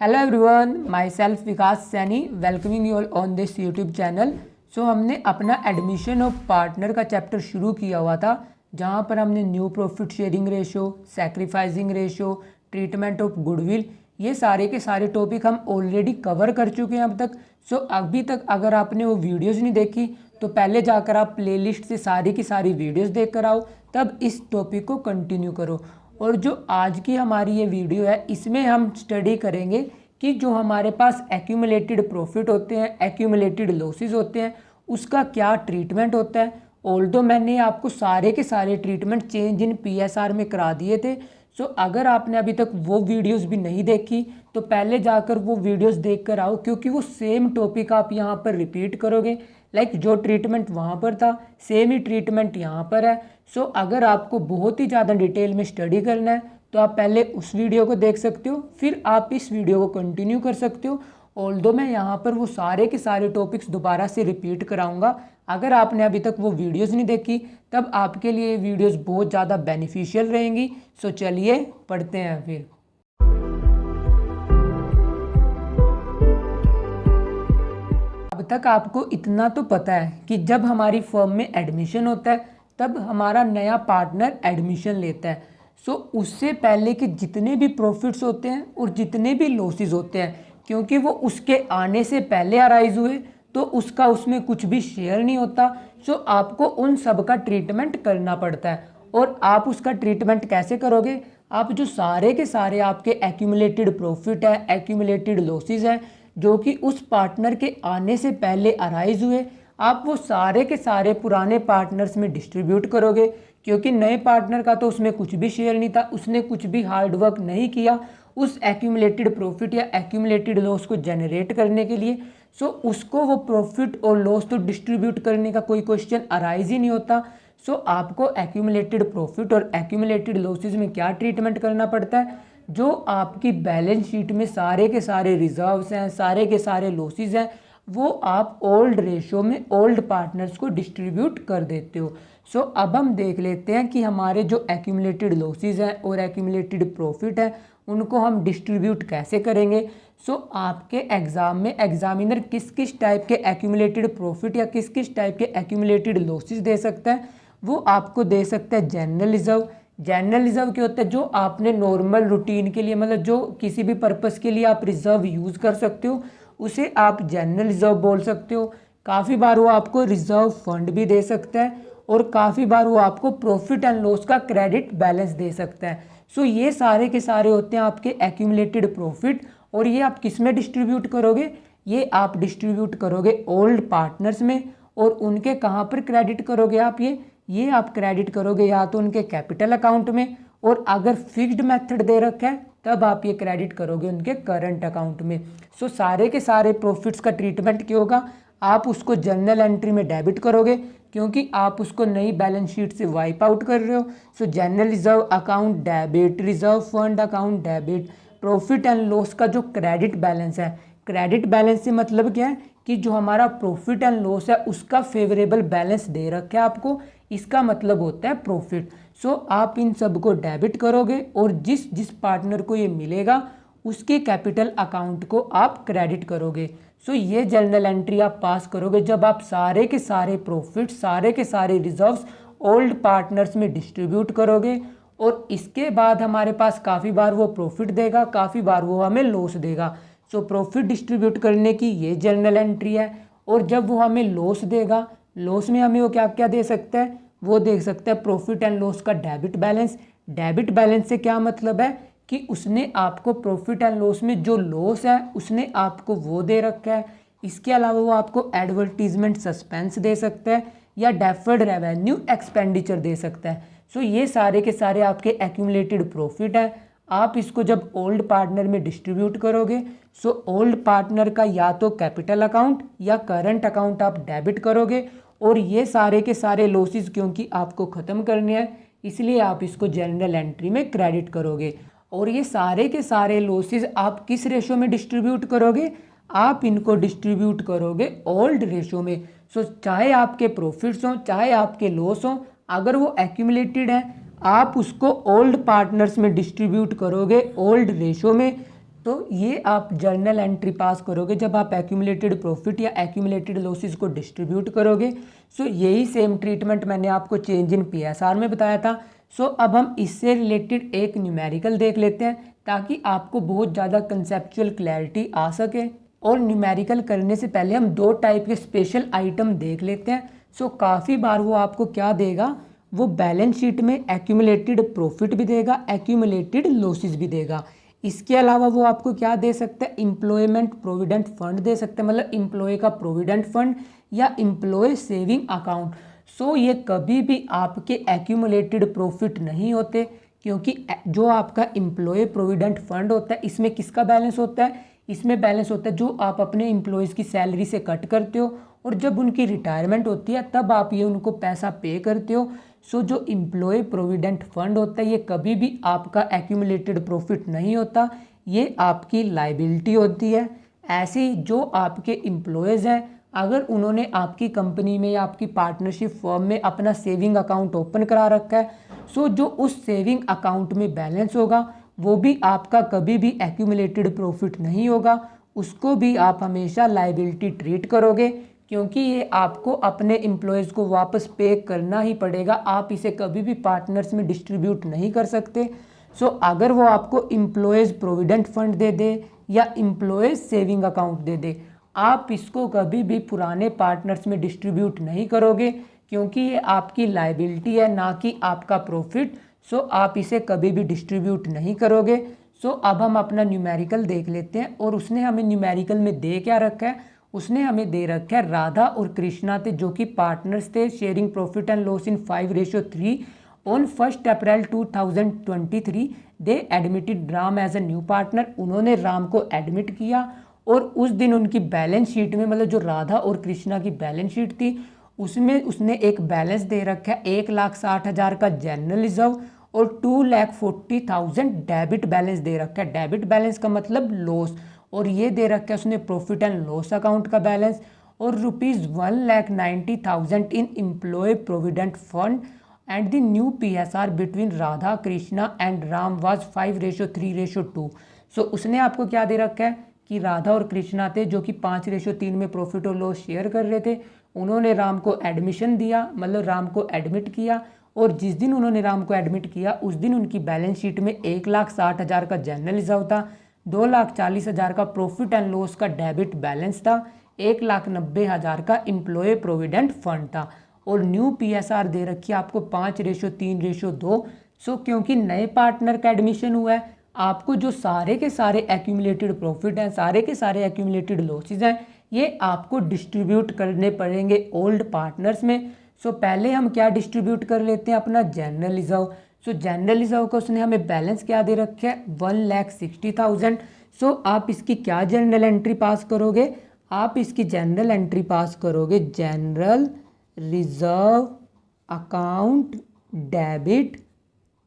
Hello everyone, myself Vikas Saini welcoming you all on this YouTube channel. So हमने अपना admission of partner का chapter शुरू किया हुआ था, जहाँ पर हमने new profit sharing ratio, sacrificing ratio, treatment of goodwill, ये सारे के सारे टॉपिक हम ऑलरेडी कवर कर चुके हैं अब तक। सो अभी तक अगर आपने वो वीडियोज़ नहीं देखी तो पहले जाकर आप प्लेलिस्ट से सारी की सारी वीडियोज़ देख कर आओ, तब इस टॉपिक को कंटिन्यू करो। और जो आज की हमारी ये वीडियो है, इसमें हम स्टडी करेंगे कि जो हमारे पास एक्यूमुलेटेड प्रॉफिट होते हैं, एक्यूमुलेटेड लॉसेस होते हैं, उसका क्या ट्रीटमेंट होता है। ऑल्दो मैंने आपको सारे के सारे ट्रीटमेंट चेंज इन पीएसआर में करा दिए थे। सो अगर आपने अभी तक वो वीडियोस भी नहीं देखी तो पहले जाकर वो वीडियोस देख कर आओ, क्योंकि वो सेम टॉपिक आप यहाँ पर रिपीट करोगे। लाइक जो ट्रीटमेंट वहाँ पर था सेम ही ट्रीटमेंट यहाँ पर है। सो अगर आपको बहुत ही ज़्यादा डिटेल में स्टडी करना है तो आप पहले उस वीडियो को देख सकते हो, फिर आप इस वीडियो को कंटिन्यू कर सकते हो। ऑल्दो मैं यहाँ पर वो सारे के सारे टॉपिक्स दोबारा से रिपीट कराऊंगा। अगर आपने अभी तक वो वीडियोस नहीं देखी तब आपके लिए ये वीडियोस बहुत ज़्यादा बेनिफिशियल रहेंगी। सो चलिए पढ़ते हैं फिर। अब तक आपको इतना तो पता है कि जब हमारी फर्म में एडमिशन होता है तब हमारा नया पार्टनर एडमिशन लेता है। सो उससे पहले के जितने भी प्रॉफिट्स होते हैं और जितने भी लॉसेस होते हैं, क्योंकि वो उसके आने से पहले अराइज हुए तो उसका उसमें कुछ भी शेयर नहीं होता। सो आपको उन सब का ट्रीटमेंट करना पड़ता है। और आप उसका ट्रीटमेंट कैसे करोगे? आप जो सारे के सारे आपके एक्यूमुलेटेड प्रॉफिट है, एक्यूमुलेटेड लॉसेस हैं, जो कि उस पार्टनर के आने से पहले अराइज हुए, आप वो सारे के सारे पुराने पार्टनर्स में डिस्ट्रीब्यूट करोगे। क्योंकि नए पार्टनर का तो उसमें कुछ भी शेयर नहीं था, उसने कुछ भी हार्ड वर्क नहीं किया उस एक्यूमुलेटेड प्रॉफिट या एक्यूमुलेटेड लॉस को जनरेट करने के लिए। सो उसको वो प्रॉफिट और लॉस तो डिस्ट्रीब्यूट करने का कोई क्वेश्चन अराइज ही नहीं होता। सो आपको एक्यूमुलेटेड प्रॉफिट और एक्यूमुलेटेड लॉसेज में क्या ट्रीटमेंट करना पड़ता है? जो आपकी बैलेंस शीट में सारे के सारे रिजर्व्स हैं, सारे के सारे लॉसेज हैं, वो आप ओल्ड रेशो में ओल्ड पार्टनर्स को डिस्ट्रीब्यूट कर देते हो। सो अब हम देख लेते हैं कि हमारे जो एक्यूमुलेटेड लॉसेज हैं और एक्यूमुलेटेड प्रॉफिट है उनको हम डिस्ट्रीब्यूट कैसे करेंगे। सो आपके एग्ज़ाम में एग्जामिनर किस किस टाइप के एक्यूमुलेटेड प्रॉफिट या किस किस टाइप के एक्यूमुलेटेड लॉसेज दे सकता है, वो आपको दे सकता है जनरल रिजर्व। जनरल रिजर्व क्या होता है? जो आपने नॉर्मल रूटीन के लिए, मतलब जो किसी भी पर्पस के लिए आप रिजर्व यूज़ कर सकते हो, उसे आप जनरल रिजर्व बोल सकते हो। काफ़ी बार वो आपको रिजर्व फंड भी दे सकता है और काफ़ी बार वो आपको प्रॉफिट एंड लॉस का क्रेडिट बैलेंस दे सकता है। सो ये सारे के सारे होते हैं आपके एक्यूमुलेटेड प्रॉफिट। और ये आप किस में डिस्ट्रीब्यूट करोगे? ये आप डिस्ट्रीब्यूट करोगे ओल्ड पार्टनर्स में। और उनके कहाँ पर क्रेडिट करोगे आप? ये आप क्रेडिट करोगे या तो उनके कैपिटल अकाउंट में, और अगर फिक्स्ड मेथड दे रखा है तब आप ये क्रेडिट करोगे उनके करंट अकाउंट में। सो सारे के सारे प्रॉफिट्स का ट्रीटमेंट क्या होगा? आप उसको जर्नल एंट्री में डेबिट करोगे, क्योंकि आप उसको नई बैलेंस शीट से वाइप आउट कर रहे हो। सो general reserve account debit, reserve fund account debit. Profit and loss का जो क्रेडिट बैलेंस है, क्रेडिट बैलेंस से मतलब क्या है कि जो हमारा प्रॉफिट एंड लॉस है उसका फेवरेबल बैलेंस दे रखा है आपको, इसका मतलब होता है प्रॉफिट। सो आप इन सब को डेबिट करोगे और जिस जिस पार्टनर को ये मिलेगा उसके कैपिटल अकाउंट को आप क्रेडिट करोगे। सो ये जर्नल एंट्री आप पास करोगे जब आप सारे के सारे प्रॉफिट, सारे के सारे रिजर्व्स ओल्ड पार्टनर्स में डिस्ट्रीब्यूट करोगे। और इसके बाद हमारे पास काफ़ी बार वो प्रॉफिट देगा, काफ़ी बार वो हमें लॉस देगा। सो प्रॉफिट डिस्ट्रीब्यूट करने की ये जर्नल एंट्री है। और जब वो हमें लॉस देगा, लॉस में हमें वो क्या क्या दे सकता है? वो दे सकता है प्रॉफिट एंड लॉस का डेबिट बैलेंस। डेबिट बैलेंस से क्या मतलब है कि उसने आपको प्रॉफिट एंड लॉस में जो लॉस है उसने आपको वो दे रखा है। इसके अलावा वो आपको एडवर्टीजमेंट सस्पेंस दे सकता है या डेफर्ड रेवेन्यू एक्सपेंडिचर दे सकता है। सो ये सारे के सारे आपके एक्यूमुलेटेड प्रॉफिट है। आप इसको जब ओल्ड पार्टनर में डिस्ट्रीब्यूट करोगे, सो ओल्ड पार्टनर का या तो कैपिटल अकाउंट या करंट अकाउंट आप डेबिट करोगे। और ये सारे के सारे लॉसेस क्योंकि आपको ख़त्म करने हैं, इसलिए आप इसको जर्नल एंट्री में क्रेडिट करोगे। और ये सारे के सारे लॉसेस आप किस रेशो में डिस्ट्रीब्यूट करोगे? आप इनको डिस्ट्रीब्यूट करोगे ओल्ड रेशो में। सो चाहे आपके प्रॉफिट्स हों चाहे आपके लॉस हों, अगर वो एक्यूमुलेटेड है आप उसको ओल्ड पार्टनर्स में डिस्ट्रीब्यूट करोगे ओल्ड रेशो में। तो ये आप जर्नल एंट्री पास करोगे जब आप एक्यूमुलेटेड प्रॉफिट या एक्यूमुलेटेड लॉसेस को डिस्ट्रीब्यूट करोगे। सो यही सेम ट्रीटमेंट मैंने आपको चेंज इन पीएसआर में बताया था। सो अब हम इससे रिलेटेड एक न्यूमेरिकल देख लेते हैं ताकि आपको बहुत ज़्यादा कंसेप्चुअल क्लैरिटी आ सके। और न्यूमेरिकल करने से पहले हम दो टाइप के स्पेशल आइटम देख लेते हैं। सो काफ़ी बार वो आपको क्या देगा, वो बैलेंस शीट में एक्यूमुलेटेड प्रॉफिट भी देगा, एक्यूमुलेटेड लॉसेस भी देगा। इसके अलावा वो आपको क्या दे सकता है, एम्प्लॉयमेंट प्रोविडेंट फंड दे सकते हैं, मतलब एम्प्लॉय का प्रोविडेंट फंड या एम्प्लॉय सेविंग अकाउंट। सो ये कभी भी आपके एक्यूमुलेटेड प्रॉफिट नहीं होते, क्योंकि जो आपका एम्प्लॉय प्रोविडेंट फंड होता है इसमें किसका बैलेंस होता है, इसमें बैलेंस होता है जो आप अपने एम्प्लॉयज़ की सैलरी से कट करते हो और जब उनकी रिटायरमेंट होती है तब आप ये उनको पैसा पे करते हो। सो जो एम्प्लॉय प्रोविडेंट फंड होता है ये कभी भी आपका एक्यूमुलेटेड प्रॉफिट नहीं होता, ये आपकी लाइबिलिटी होती है। ऐसे ही जो आपके एम्प्लॉयज़ हैं, अगर उन्होंने आपकी कंपनी में या आपकी पार्टनरशिप फर्म में अपना सेविंग अकाउंट ओपन करा रखा है, सो जो उस सेविंग अकाउंट में बैलेंस होगा वो भी आपका कभी भी एक्यूमुलेटेड प्रॉफिट नहीं होगा, उसको भी आप हमेशा लाइबिलिटी ट्रीट करोगे, क्योंकि ये आपको अपने एम्प्लॉयज़ को वापस पे करना ही पड़ेगा। आप इसे कभी भी पार्टनर्स में डिस्ट्रीब्यूट नहीं कर सकते। सो अगर वो आपको एम्प्लॉयज़ प्रोविडेंट फंड दे दे या एम्प्लॉयज़ सेविंग अकाउंट दे दे, आप इसको कभी भी पुराने पार्टनर्स में डिस्ट्रीब्यूट नहीं करोगे, क्योंकि ये आपकी लाइबिलिटी है ना कि आपका प्रॉफिट। सो आप इसे कभी भी डिस्ट्रीब्यूट नहीं करोगे। सो अब हम अपना न्यूमेरिकल देख लेते हैं। और उसने हमें न्यूमेरिकल में दे क्या रखा है, उसने हमें दे रखा है राधा और कृष्णा थे जो कि पार्टनर्स थे, sharing profit and loss in 5:3 on 1 April 2023 they admitted Ram as a new partner. उन्होंने राम को एडमिट किया और उस दिन उनकी बैलेंस शीट में, मतलब जो राधा और कृष्णा की बैलेंस शीट थी उसमें उसने एक बैलेंस दे रखा है 1,60,000 का जनरल रिजर्व और 2,40,000 डेबिट बैलेंस दे रखा है। डेबिट बैलेंस का मतलब लॉस, और ये दे रखा है उसने प्रॉफिट एंड लॉस अकाउंट का बैलेंस, और ₹1,90,000 in employee provident fund and the new PSR between Radha Krishna and Ram was 5:3:2। So उसने आपको क्या दे रखा है कि राधा और कृष्णा थे जो कि 5:3 में प्रॉफिट और लॉस शेयर कर रहे थे, उन्होंने राम को एडमिशन दिया, मतलब राम को एडमिट किया, और जिस दिन उन्होंने राम को एडमिट किया उस दिन उनकी बैलेंस शीट में 1,60,000 का जनरल रिजर्व था, 2,40,000 का प्रॉफिट एंड लॉस का डेबिट बैलेंस था, 1,90,000 का एम्प्लॉय प्रोविडेंट फंड था, और न्यू पीएसआर दे रखी है आपको 5:3:2। सो क्योंकि नए पार्टनर का एडमिशन हुआ है, आपको जो सारे के सारे एक्यूमुलेटेड प्रॉफिट हैं, सारे के सारे एक्यूमुलेटेड लॉसेज हैं, ये आपको डिस्ट्रीब्यूट करने पड़ेंगे ओल्ड पार्टनर्स में। सो पहले हम क्या डिस्ट्रीब्यूट कर लेते हैं, अपना जनरल रिजर्व। सो जनरल रिजर्व का उसने हमें बैलेंस क्या दे रखा है, 1,60,000। सो आप इसकी क्या जनरल एंट्री पास करोगे, आप इसकी जनरल एंट्री पास करोगे general reserve account debit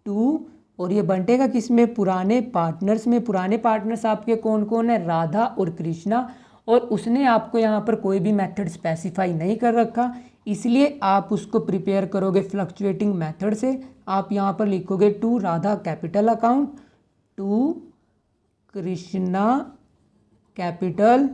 to, और ये बंटेगा किसमें, पुराने पार्टनर्स में। पुराने पार्टनर्स आपके कौन कौन है, राधा और कृष्णा, और उसने आपको यहाँ पर कोई भी मेथड स्पेसिफाई नहीं कर रखा, इसलिए आप उसको प्रिपेयर करोगे फ्लक्चुएटिंग मेथड से। आप यहाँ पर लिखोगे to Radha capital account, to Krishna capital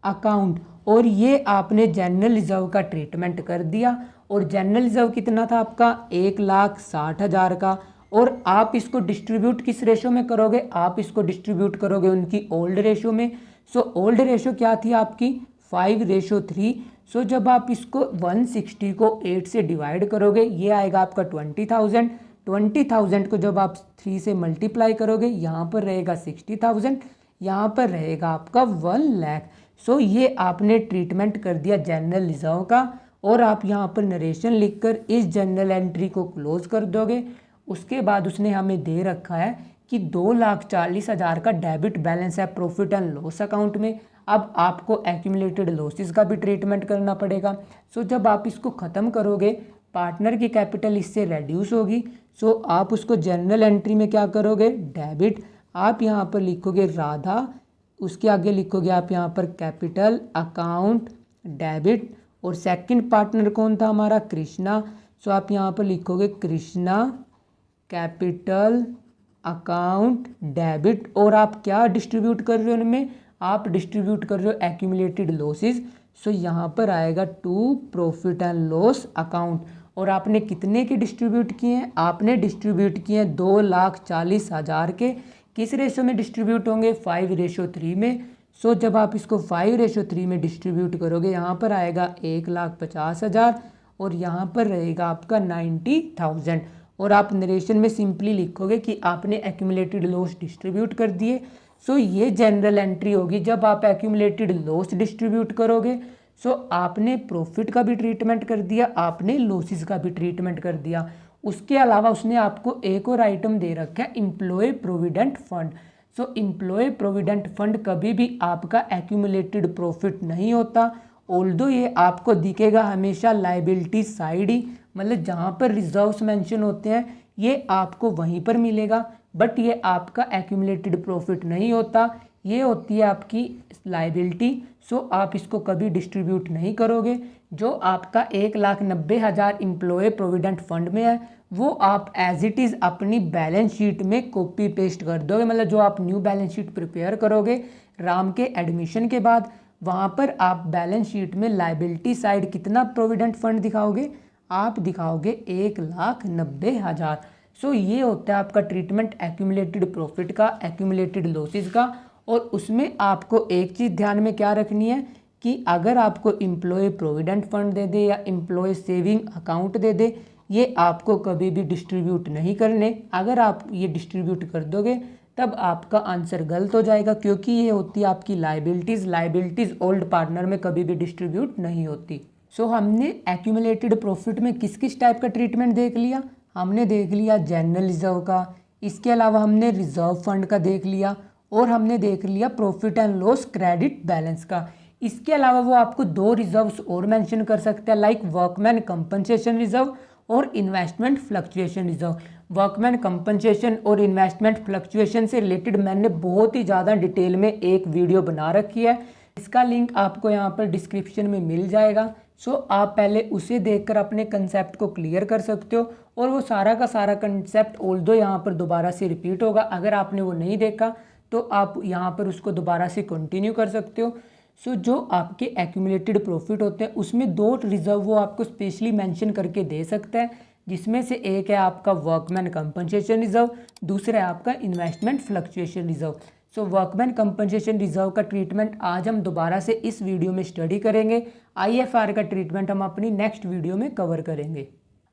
account, और ये आपने जनरल रिजर्व का ट्रीटमेंट कर दिया। और जनरल रिजर्व कितना था आपका, 1,60,000 का, और आप इसको डिस्ट्रीब्यूट किस रेशो में करोगे, आप इसको डिस्ट्रीब्यूट करोगे उनकी ओल्ड रेशो में। सो ओल्ड रेशो क्या थी आपकी, 5:3। सो जब आप इसको 160 को 8 से डिवाइड करोगे ये आएगा आपका 20,000। 20,000 को जब आप 3 से मल्टीप्लाई करोगे यहाँ पर रहेगा 60,000, यहाँ पर रहेगा आपका 1,00,000। सो ये आपने ट्रीटमेंट कर दिया जनरल रिजर्व का, और आप यहाँ पर नरेशन लिखकर इस जनरल एंट्री को क्लोज कर दोगे। उसके बाद उसने हमें दे रखा है कि 2,40,000 का डेबिट बैलेंस है प्रॉफिट एंड लॉस अकाउंट में। अब आपको एक्यूमुलेटेड लॉसेस का भी ट्रीटमेंट करना पड़ेगा। सो जब आप इसको ख़त्म करोगे पार्टनर की कैपिटल इससे रेड्यूस होगी। सो आप उसको जनरल एंट्री में क्या करोगे, डेबिट, आप यहाँ पर लिखोगे राधा, उसके आगे लिखोगे आप यहाँ पर कैपिटल अकाउंट डेबिट, और सेकंड पार्टनर कौन था हमारा, कृष्णा। सो आप यहाँ पर लिखोगे कृष्णा कैपिटल अकाउंट डेबिट, और आप क्या डिस्ट्रीब्यूट कर रहे हो उनमें, आप डिस्ट्रीब्यूट कर रहे हो एक्यूमुलेटेड लॉसेस। सो यहाँ पर आएगा to profit and loss account. और आपने कितने के डिस्ट्रीब्यूट किए हैं, आपने डिस्ट्रीब्यूट किए हैं 2,40,000 के। किस रेशो में डिस्ट्रीब्यूट होंगे, 5:3 में। सो जब आप इसको 5:3 में डिस्ट्रीब्यूट करोगे, यहाँ पर आएगा 1,50,000 और यहाँ पर रहेगा आपका 90,000। और आप नरेशन में सिंपली लिखोगे कि आपने एक्यूमुलेटेड लॉस डिस्ट्रीब्यूट कर दिए। सो ये जनरल एंट्री होगी जब आप एक्यूमुलेटेड लॉस डिस्ट्रीब्यूट करोगे। सो आपने प्रॉफिट का भी ट्रीटमेंट कर दिया, आपने लॉसेस का भी ट्रीटमेंट कर दिया। उसके अलावा उसने आपको एक और आइटम दे रखा है, एम्प्लॉय प्रोविडेंट फंड। सो एम्प्लॉय प्रोविडेंट फंड कभी भी आपका एक्यूमुलेटेड प्रॉफिट नहीं होता, ऑल्दो ये आपको दिखेगा हमेशा लाइबिलिटी साइड ही, मतलब जहाँ पर रिजर्व्स मेंशन होते हैं ये आपको वहीं पर मिलेगा, बट ये आपका एक्यूमुलेटेड प्रॉफिट नहीं होता, ये होती है आपकी लाइबिलिटी। सो आप इसको कभी डिस्ट्रीब्यूट नहीं करोगे। जो आपका 1,90,000 एम्प्लॉय प्रोविडेंट फंड में है वो आप एज इट इज़ अपनी बैलेंस शीट में कॉपी पेस्ट कर दोगे, मतलब जो आप न्यू बैलेंस शीट प्रिपेयर करोगे राम के एडमिशन के बाद, वहाँ पर आप बैलेंस शीट में लाइबिलिटी साइड कितना प्रोविडेंट फंड दिखाओगे, आप दिखाओगे 1,90,000। सो ये होता है आपका ट्रीटमेंट एक्यूमुलेटेड प्रॉफिट का, एक्यूमुलेटेड लॉसेस का। और उसमें आपको एक चीज़ ध्यान में क्या रखनी है कि अगर आपको एम्प्लॉय प्रोविडेंट फंड दे दे या एम्प्लॉय सेविंग अकाउंट दे दे, ये आपको कभी भी डिस्ट्रीब्यूट नहीं करने। अगर आप ये डिस्ट्रीब्यूट कर दोगे तब आपका आंसर गलत हो जाएगा, क्योंकि ये होती है आपकी लाइबिलिटीज़ ओल्ड पार्टनर में कभी भी डिस्ट्रीब्यूट नहीं होती। सो हमने एक्यूमुलेटेड प्रॉफिट में किस किस टाइप का ट्रीटमेंट देख लिया, हमने देख लिया जनरल रिजर्व का, इसके अलावा हमने रिजर्व फंड का देख लिया, और हमने देख लिया profit and loss credit balance का। इसके अलावा वो आपको 2 रिजर्व्स और मेंशन कर सकते हैं, लाइक वर्कमैन कंपनसेशन रिजर्व और investment fluctuation reserve. Workman compensation और इन्वेस्टमेंट फ्लक्चुएशन से रिलेटेड मैंने बहुत ही ज़्यादा डिटेल में एक वीडियो बना रखी है, इसका लिंक आपको यहाँ पर डिस्क्रिप्शन में मिल जाएगा। सो आप पहले उसे देखकर अपने कंसेप्ट को क्लियर कर सकते हो, और वो सारा का सारा कंसेप्ट ऑल्दो यहाँ पर दोबारा से रिपीट होगा, अगर आपने वो नहीं देखा तो आप यहाँ पर उसको दोबारा से कंटिन्यू कर सकते हो। सो जो आपके एक्यूमुलेटेड प्रॉफिट होते हैं उसमें 2 रिजर्व वो आपको स्पेशली मेंशन करके दे सकता है, जिसमें से एक है आपका वर्कमैन कंपनसेशन रिजर्व, दूसरा है आपका इन्वेस्टमेंट फ्लक्चुएशन रिजर्व। सो वर्कमैन कंपनसेशन रिजर्व का ट्रीटमेंट आज हम दोबारा से इस वीडियो में स्टडी करेंगे। IFR का ट्रीटमेंट हम अपनी नेक्स्ट वीडियो में कवर करेंगे।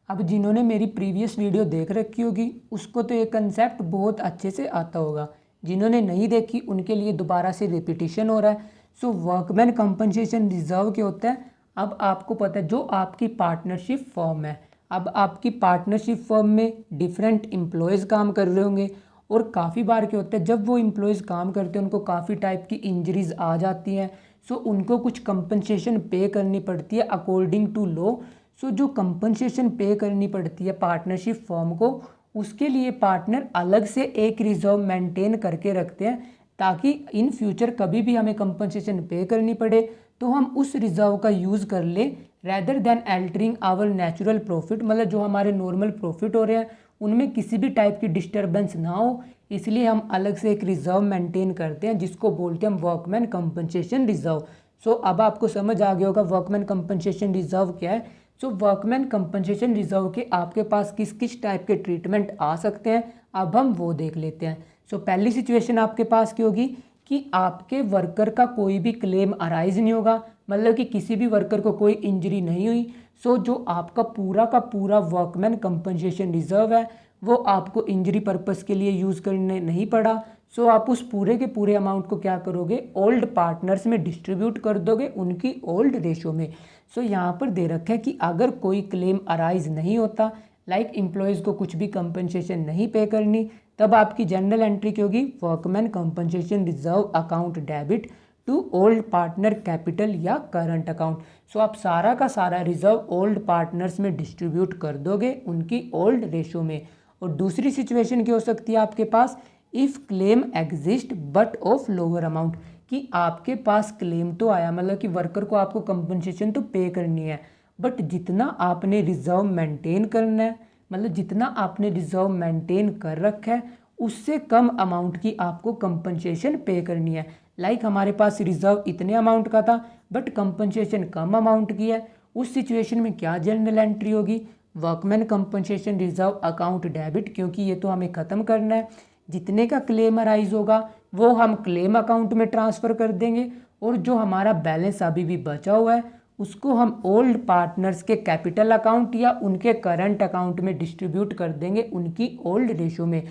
अब जिन्होंने मेरी प्रीवियस वीडियो देख रखी होगी उसको तो ये कंसेप्ट बहुत अच्छे से आता होगा, जिन्होंने नहीं देखी उनके लिए दोबारा से रिपीटिशन हो रहा है। सो वर्कमैन कंपनसेशन रिजर्व क्या होता है, अब आपको पता है जो आपकी पार्टनरशिप फर्म है, अब आपकी पार्टनरशिप फर्म में डिफरेंट एम्प्लॉयज़ काम कर रहे होंगे, और काफ़ी बार क्या होता है जब वो एम्प्लॉयज़ काम करते हैं उनको काफ़ी टाइप की इंजरीज आ जाती हैं। सो उनको कुछ कंपनसेशन पे करनी पड़ती है अकॉर्डिंग टू लॉ। सो जो कंपनसेशन पे करनी पड़ती है पार्टनरशिप फर्म को, उसके लिए पार्टनर अलग से एक रिजर्व मेंटेन करके रखते हैं, ताकि इन फ्यूचर कभी भी हमें कंपनसेशन पे करनी पड़े तो हम उस रिजर्व का यूज़ कर ले, rather than altering our natural profit, मतलब जो हमारे नॉर्मल प्रॉफिट हो रहे हैं उनमें किसी भी टाइप की डिस्टर्बेंस ना हो, इसलिए हम अलग से एक रिजर्व मेंटेन करते हैं जिसको बोलते हैं हम वर्कमैन कंपनसेशन रिजर्व। सो अब आपको समझ आ गया होगा वर्कमैन कंपनसेशन रिजर्व क्या है। सो वर्कमैन कंपनसेशन रिजर्व के आपके पास किस किस टाइप के ट्रीटमेंट आ सकते हैं, अब हम वो देख लेते हैं। सो पहली सिचुएशन आपके पास क्या होगी कि आपके वर्कर का कोई भी क्लेम अराइज नहीं होगा, मतलब कि किसी भी वर्कर को कोई इंजरी नहीं हुई। सो जो आपका पूरा का पूरा वर्कमैन कंपनसेशन रिजर्व है वो आपको इंजरी पर्पस के लिए यूज़ करने नहीं पड़ा। सो आप उस पूरे के पूरे अमाउंट को क्या करोगे, ओल्ड पार्टनर्स में डिस्ट्रीब्यूट कर दोगे उनकी ओल्ड रेशो में। सो यहाँ पर दे रखा है कि अगर कोई क्लेम अराइज नहीं होता, लाइक एम्प्लॉयज़ को कुछ भी कंपनसेशन नहीं पे करनी, तब आपकी जनरल एंट्री क्या होगी, workman compensation reserve account debit to old partner capital या करंट अकाउंट। सो आप सारा का सारा रिजर्व ओल्ड पार्टनर्स में डिस्ट्रीब्यूट कर दोगे उनकी ओल्ड रेशो में। और दूसरी सिचुएशन क्या हो सकती है आपके पास, if claim exist but of lower amount, कि आपके पास क्लेम तो आया, मतलब कि वर्कर को आपको कंपनसेशन तो पे करनी है, बट जितना आपने रिजर्व मेंटेन करना है, मतलब जितना आपने रिजर्व मेंटेन कर रखा है उससे कम अमाउंट की आपको कंपनसेशन पे करनी है। लाइक हमारे पास रिजर्व इतने अमाउंट का था बट कंपनसेशन कम अमाउंट की है, उस सिचुएशन में क्या जर्नल एंट्री होगी? Workman compensation reserve account debit, क्योंकि ये तो हमें ख़त्म करना है। जितने का क्लेम अराइज होगा वो हम क्लेम अकाउंट में ट्रांसफ़र कर देंगे और जो हमारा बैलेंस अभी भी बचा हुआ है उसको हम ओल्ड पार्टनर्स के कैपिटल अकाउंट या उनके करंट अकाउंट में डिस्ट्रीब्यूट कर देंगे उनकी ओल्ड रेशो में।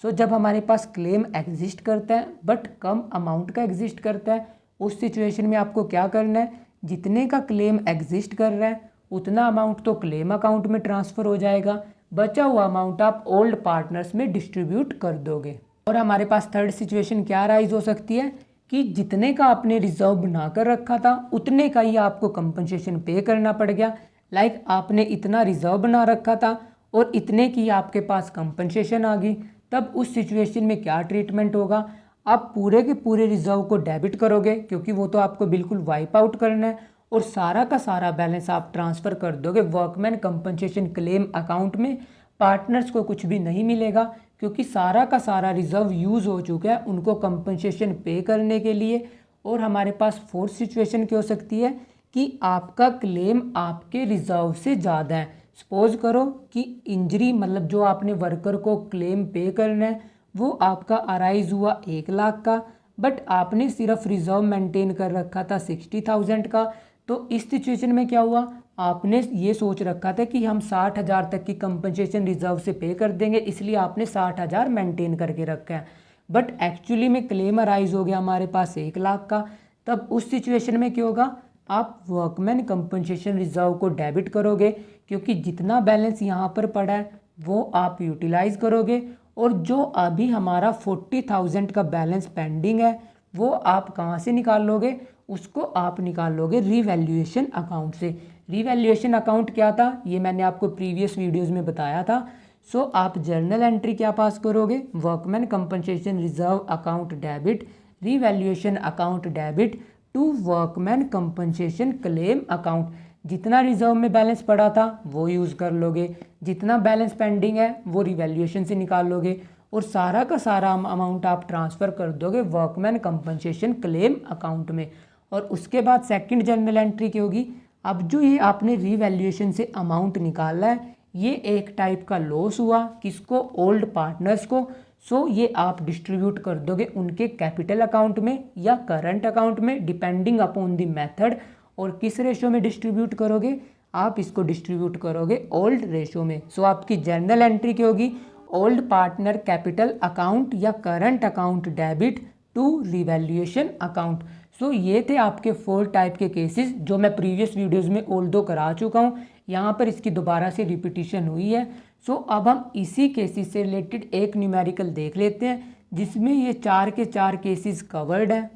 सो जब हमारे पास क्लेम एग्जिस्ट करता है बट कम अमाउंट का एग्जिस्ट करता है, उस सिचुएशन में आपको क्या करना है? जितने का क्लेम एग्जिस्ट कर रहा है उतना अमाउंट तो क्लेम अकाउंट में ट्रांसफ़र हो जाएगा, बचा हुआ अमाउंट आप ओल्ड पार्टनर्स में डिस्ट्रीब्यूट कर दोगे। और हमारे पास थर्ड सिचुएशन क्या राइज हो सकती है कि जितने का आपने रिजर्व बनाकर रखा था उतने का ही आपको कंपनसेशन पे करना पड़ गया। लाइक आपने इतना रिजर्व बना रखा था और इतने की आपके पास कंपनसेशन आ गई, तब उस सिचुएशन में क्या ट्रीटमेंट होगा? आप पूरे के पूरे रिजर्व को डेबिट करोगे क्योंकि वो तो आपको बिल्कुल वाइप आउट करना है और सारा का सारा बैलेंस आप ट्रांसफ़र कर दोगे वर्कमैन कंपनसेशन क्लेम अकाउंट में। पार्टनर्स को कुछ भी नहीं मिलेगा क्योंकि सारा का सारा रिजर्व यूज़ हो चुका है उनको कंपनसेशन पे करने के लिए। और हमारे पास फोर्थ सिचुएशन क्या हो सकती है कि आपका क्लेम आपके रिजर्व से ज़्यादा है। सपोज करो कि इंजरी मतलब जो आपने वर्कर को क्लेम पे करना है वो आपका अराइज हुआ 1 लाख का, बट आपने सिर्फ रिजर्व मेंटेन कर रखा था 60,000 का। तो इस सिचुएशन में क्या हुआ? आपने ये सोच रखा था कि हम 60,000 तक की कंपनसेशन रिजर्व से पे कर देंगे, इसलिए आपने 60,000 मेंटेन करके रखा है, बट एक्चुअली में क्लेम अराइज हो गया हमारे पास 1 लाख का। तब उस सिचुएशन में क्या होगा? आप वर्कमैन कंपनसेशन रिजर्व को डेबिट करोगे क्योंकि जितना बैलेंस यहाँ पर पड़ा है वो आप यूटिलाइज करोगे और जो अभी हमारा 40,000 का बैलेंस पेंडिंग है वो आप कहाँ से निकाल लोगे? उसको आप निकाल लोगे रीवैल्यूएशन अकाउंट से। रीवैल्यूएशन अकाउंट क्या था ये मैंने आपको प्रीवियस वीडियोस में बताया था। सो आप जर्नल एंट्री क्या पास करोगे? Workman compensation reserve account debit revaluation account debit to workman compensation claim account. जितना रिजर्व में बैलेंस पड़ा था वो यूज़ कर लोगे, जितना बैलेंस पेंडिंग है वो रिवैल्यूएशन से निकाल लोगे और सारा का सारा अमाउंट आप ट्रांसफ़र कर दोगे वर्कमैन कंपनसेशन क्लेम अकाउंट में। और उसके बाद सेकंड जर्नल एंट्री की होगी, अब जो ये आपने रीवैल्यूएशन से अमाउंट निकाला है ये एक टाइप का लॉस हुआ, किसको? ओल्ड पार्टनर्स को। सो ये आप डिस्ट्रीब्यूट कर दोगे उनके कैपिटल अकाउंट में या करंट अकाउंट में डिपेंडिंग अपॉन द मेथड। और किस रेशो में डिस्ट्रीब्यूट करोगे? आप इसको डिस्ट्रीब्यूट करोगे ओल्ड रेशो में। सो आपकी जर्नल एंट्री क्या होगी? ओल्ड पार्टनर कैपिटल अकाउंट या current account debit to revaluation account. So ये थे आपके 4 टाइप के केसेस जो मैं प्रीवियस वीडियोस में ऑल्दो करा चुका हूँ, यहाँ पर इसकी दोबारा से रिपीटिशन हुई है। सो अब हम इसी केसेस से रिलेटेड एक न्यूमेरिकल देख लेते हैं जिसमें ये 4 के 4 केसेस कवर्ड हैं।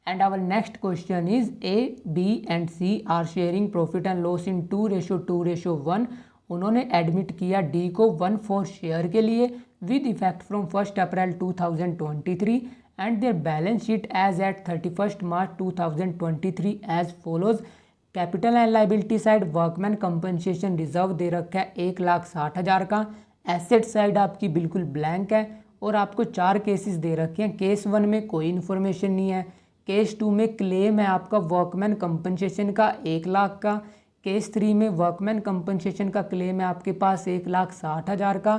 And our next question is A, B and C are sharing profit and loss in 2:2:1। उन्होंने एडमिट किया D को 1/4 शेयर के लिए with effect from 1 April 2023 and there balance sheet as at 31 March 2023 as follows. Capital and liability side workman compensation reserve दे रखा है 1,60,000 का। Asset side आपकी बिल्कुल ब्लैंक है और आपको 4 केसेस दे रखे हैं। केस 1 में कोई इन्फॉर्मेशन नहीं है, केस 2 में क्लेम है आपका वर्कमैन कंपनसेशन का 1 लाख का, केस 3 में वर्कमैन कंपनसेशन का क्लेम है आपके पास 1,60,000 का,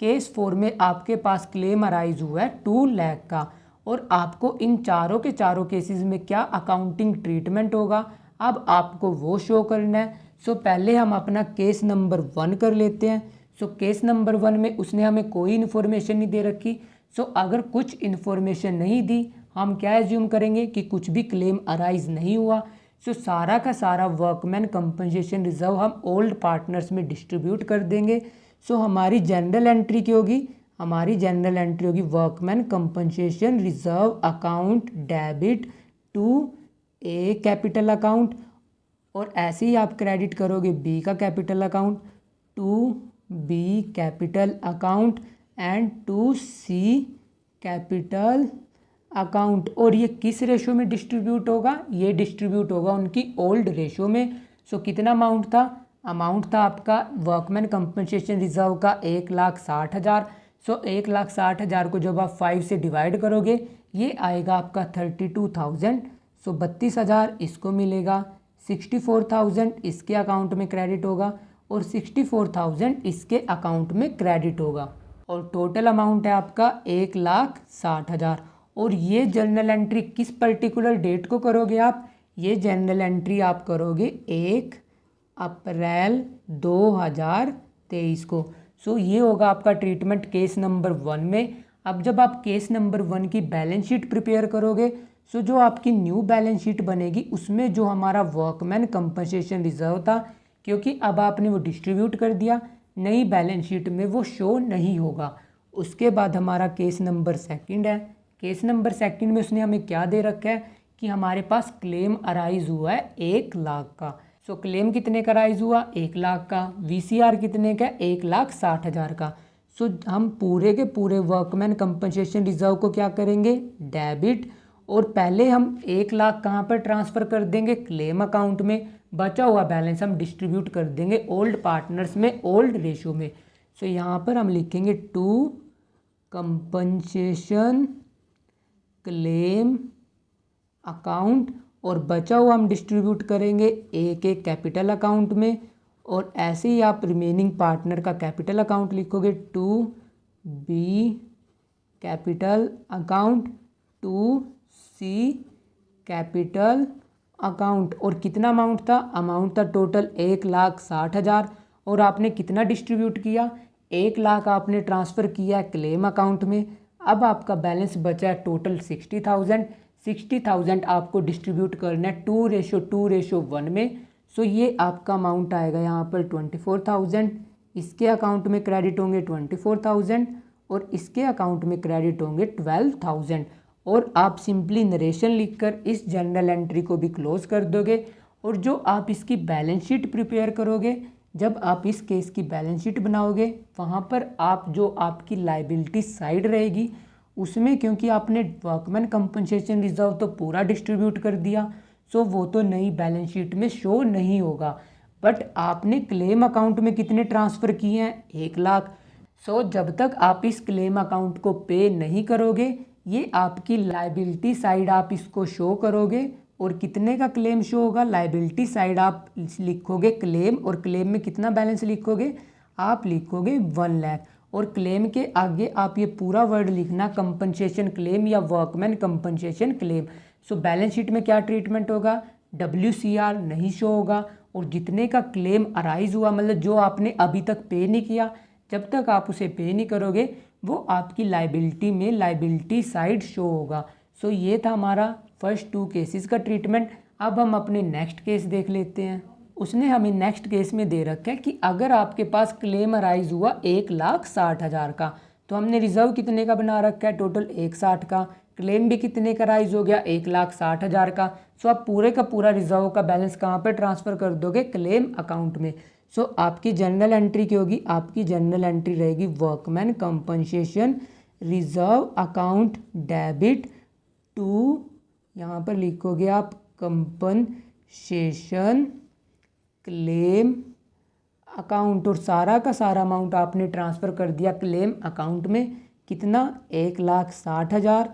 केस 4 में आपके पास क्लेम अराइज हुआ है 2 लाख का। और आपको इन चारों के चारों केसेस में क्या अकाउंटिंग ट्रीटमेंट होगा अब आपको वो शो करना है। सो पहले हम अपना केस नंबर 1 कर लेते हैं। सो केस नंबर 1 में उसने हमें कोई इन्फॉर्मेशन नहीं दे रखी। सो अगर कुछ इन्फॉर्मेशन नहीं दी हम क्या एज्यूम करेंगे कि कुछ भी क्लेम अराइज नहीं हुआ। सो सारा का सारा वर्कमैन कंपनसेशन रिजर्व हम ओल्ड पार्टनर्स में डिस्ट्रीब्यूट कर देंगे। सो हमारी जनरल एंट्री क्या होगी? हमारी जनरल एंट्री होगी workman compensation reserve account debit to A capital account और ऐसे ही आप क्रेडिट करोगे B का capital account to B capital account and to C capital account. और ये किस रेशो में डिस्ट्रीब्यूट होगा? ये डिस्ट्रीब्यूट होगा उनकी ओल्ड रेशो में। सो कितना अमाउंट था? अमाउंट था आपका वर्कमैन कंपनसेशन रिजर्व का 1,60,000। सो 1,60,000 को जब आप 5 से डिवाइड करोगे ये आएगा आपका 32,000। सो 32,000 इसको मिलेगा, 64,000 इसके अकाउंट में क्रेडिट होगा और 64,000 इसके अकाउंट में क्रेडिट होगा और टोटल अमाउंट है आपका 1,60,000। और ये जर्नल एंट्री किस पर्टिकुलर डेट को करोगे आप? ये जर्नल एंट्री आप करोगे 1 अप्रैल 2023 को। सो ये होगा आपका ट्रीटमेंट केस नंबर 1 में। अब जब आप केस नंबर 1 की बैलेंस शीट प्रिपेयर करोगे सो जो आपकी न्यू बैलेंस शीट बनेगी उसमें जो हमारा वर्कमैन कंपनसेशन रिजर्व था, क्योंकि अब आपने वो डिस्ट्रीब्यूट कर दिया, नई बैलेंस शीट में वो शो नहीं होगा। उसके बाद हमारा केस नंबर 2 है। केस नंबर 2 में उसने हमें क्या दे रखा है कि हमारे पास क्लेम अराइज हुआ है 1 लाख का। सो क्लेम कितने का अराइज हुआ? 1 लाख का। VCR कितने का? 1,60,000 का। सो हम पूरे के पूरे वर्कमैन कंपनसेशन रिजर्व को क्या करेंगे? डेबिट। और पहले हम 1 लाख कहाँ पर ट्रांसफ़र कर देंगे? क्लेम अकाउंट में। बचा हुआ बैलेंस हम डिस्ट्रीब्यूट कर देंगे ओल्ड पार्टनर्स में, ओल्ड रेशो में। सो यहाँ पर हम लिखेंगे टू कंपनसेशन क्लेम अकाउंट और बचा हुआ हम डिस्ट्रीब्यूट करेंगे एक कैपिटल अकाउंट में। और ऐसे ही आप रिमेनिंग पार्टनर का कैपिटल अकाउंट लिखोगे 2B capital account, 2C capital account. और कितना अमाउंट था? अमाउंट था टोटल 1,60,000 और आपने कितना डिस्ट्रीब्यूट किया? 1 लाख आपने ट्रांसफ़र किया है क्लेम अकाउंट में। अब आपका बैलेंस बचा है टोटल 60,000। 60,000 आपको डिस्ट्रीब्यूट करना है 2:1 में। सो ये आपका अमाउंट आएगा यहाँ पर 24,000। इसके अकाउंट में क्रेडिट होंगे 24,000 और इसके अकाउंट में क्रेडिट होंगे 12,000। और आप सिंपली नरेशन लिखकर इस जर्नल एंट्री को भी क्लोज कर दोगे। और जो आप इसकी बैलेंस शीट प्रिपेयर करोगे, जब आप इस केस की बैलेंस शीट बनाओगे वहाँ पर आप जो आपकी लाइबिलिटी साइड रहेगी उसमें, क्योंकि आपने वर्कमैन कंपनसेशन रिजर्व तो पूरा डिस्ट्रीब्यूट कर दिया, सो वो तो नई बैलेंस शीट में शो नहीं होगा। बट आपने क्लेम अकाउंट में कितने ट्रांसफ़र किए हैं? 1 लाख। सो जब तक आप इस क्लेम अकाउंट को पे नहीं करोगे ये आपकी लाइबिलिटी साइड आप इसको शो करोगे। और कितने का क्लेम शो होगा? लाइबिलिटी साइड आप लिखोगे क्लेम, और क्लेम में कितना बैलेंस लिखोगे? आप लिखोगे 1 लाख। और क्लेम के आगे आप ये पूरा वर्ड लिखना कंपनसेशन क्लेम या workman compensation claim. So balance sheet में क्या ट्रीटमेंट होगा? WCR नहीं शो होगा। और जितने का क्लेम अराइज हुआ, मतलब जो आपने अभी तक पे नहीं किया, जब तक आप उसे पे नहीं करोगे वो आपकी लाइबिलिटी में लाइबिलिटी साइड शो होगा। सो ये था हमारा फर्स्ट 2 केसेस का ट्रीटमेंट। अब हम अपने नेक्स्ट केस देख लेते हैं। उसने हमें नेक्स्ट केस में दे रखा है कि अगर आपके पास क्लेम अराइज हुआ 1,60,000 का, तो हमने रिजर्व कितने का बना रखा है? टोटल 1,60 का। क्लेम भी कितने का राइज हो गया? 1,60,000 का। सो आप पूरे का पूरा रिजर्व का बैलेंस कहाँ पर ट्रांसफ़र कर दोगे? क्लेम अकाउंट में। सो आपकी जर्नल एंट्री क्या होगी? आपकी जर्नल एंट्री रहेगी workman compensation reserve account debit to, यहाँ पर लिखोगे आप कंपनसेशन क्लेम अकाउंट। और सारा का सारा अमाउंट आपने ट्रांसफ़र कर दिया क्लेम अकाउंट में। कितना? 1,60,000,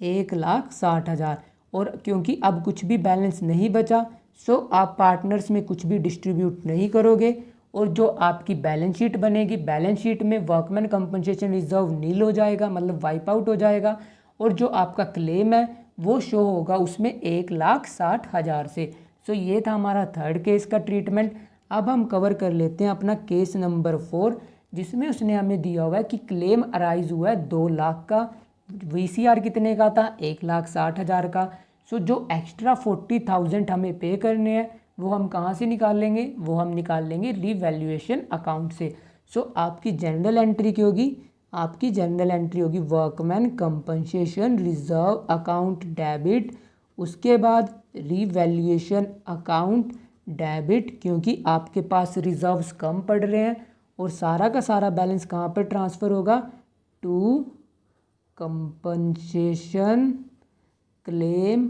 1,60,000। और क्योंकि अब कुछ भी बैलेंस नहीं बचा सो आप पार्टनर्स में कुछ भी डिस्ट्रीब्यूट नहीं करोगे। और जो आपकी बैलेंस शीट बनेगी, बैलेंस शीट में वर्कमैन कंपनसेशन रिजर्व नील हो जाएगा, मतलब वाइप आउट हो जाएगा। और जो आपका क्लेम है वो शो होगा उसमें 1,60,000 से। सो ये था हमारा थर्ड केस का ट्रीटमेंट। अब हम कवर कर लेते हैं अपना केस नंबर 4, जिसमें उसने हमें दिया हुआ है कि क्लेम अराइज हुआ है 2 लाख का। VCR कितने का था? 1,60,000 का। सो जो एक्स्ट्रा 40,000 हमें पे करने हैं वो हम कहाँ से निकाल लेंगे? वो हम निकाल लेंगे रिवैल्यूएशन अकाउंट से। सो आपकी जनरल एंट्री क्या होगी? आपकी जनरल एंट्री होगी workman compensation reserve account debit, उसके बाद रिवैल्यूएशन अकाउंट डेबिट, क्योंकि आपके पास रिजर्व्स कम पड़ रहे हैं। और सारा का सारा बैलेंस कहाँ पर ट्रांसफ़र होगा? To compensation claim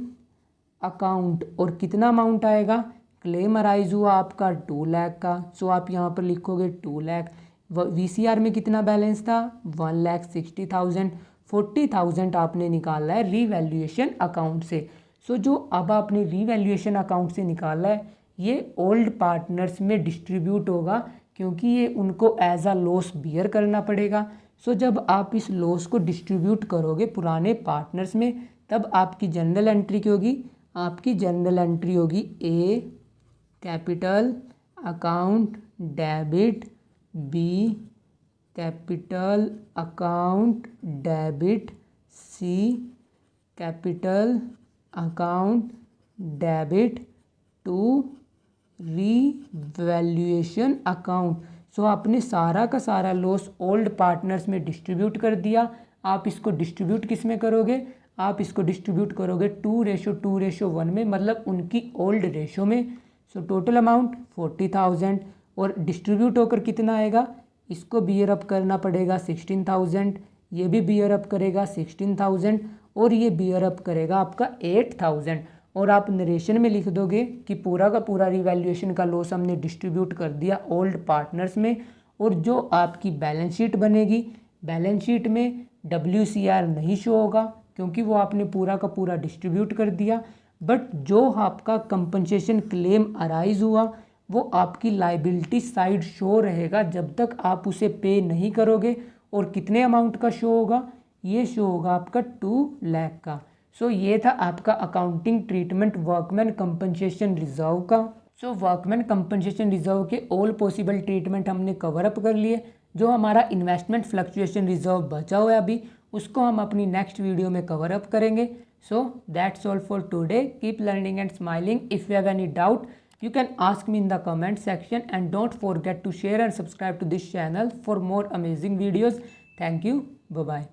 account. और कितना अमाउंट आएगा? क्लेम अराइज हुआ आपका 2 लाख का। सो आप यहाँ पर लिखोगे 2 लाख। VCR में कितना बैलेंस था 1,60,000, 40,000 आपने निकाला है रीवैल्यूएशन अकाउंट से। सो जो अब आपने रीवैल्यूएशन अकाउंट से निकाला है ये ओल्ड पार्टनर्स में डिस्ट्रीब्यूट होगा क्योंकि ये उनको एज अ लॉस बियर करना पड़ेगा। सो जब आप इस लॉस को डिस्ट्रीब्यूट करोगे पुराने पार्टनर्स में तब आपकी जर्नल एंट्री क्या होगी, आपकी जर्नल एंट्री होगी A capital account debit, B capital account debit, C capital account debit to revaluation account. So आपने सारा का सारा लॉस ओल्ड पार्टनर्स में डिस्ट्रीब्यूट कर दिया। आप इसको डिस्ट्रीब्यूट किस में करोगे, आप इसको डिस्ट्रीब्यूट करोगे 2:2:1 में, मतलब उनकी ओल्ड रेशो में। सो टोटल अमाउंट 40,000 और डिस्ट्रीब्यूट होकर कितना आएगा, इसको बियर अप करना पड़ेगा 16,000, ये भी बियर अप करेगा 16,000 और ये बियर अप करेगा आपका 8,000। और आप नरेशन में लिख दोगे कि पूरा का पूरा रिवैल्यूएशन का लॉस हमने डिस्ट्रीब्यूट कर दिया ओल्ड पार्टनर्स में। और जो आपकी बैलेंस शीट बनेगी, बैलेंस शीट में WCR नहीं शो होगा क्योंकि वो आपने पूरा का पूरा डिस्ट्रीब्यूट कर दिया। बट जो आपका कंपनसेशन क्लेम अराइज हुआ वो आपकी लाइबिलिटी साइड शो रहेगा जब तक आप उसे पे नहीं करोगे। और कितने अमाउंट का शो होगा, ये शो होगा आपका 2 लाख का। सो ये था आपका accounting treatment workman compensation reserve का। सो वर्कमैन कंपनसेशन रिजर्व के ऑल पॉसिबल ट्रीटमेंट हमने कवर अप कर लिए। जो हमारा इन्वेस्टमेंट फ्लक्चुएशन रिजर्व बचा हुआ है अभी, उसको हम अपनी नेक्स्ट वीडियो में कवर अप करेंगे। So that's all for today. Keep learning and smiling. If you have any doubt you can ask me in the comment section and don't forget to share and subscribe to this channel for more amazing videos. Thank you. Bye bye.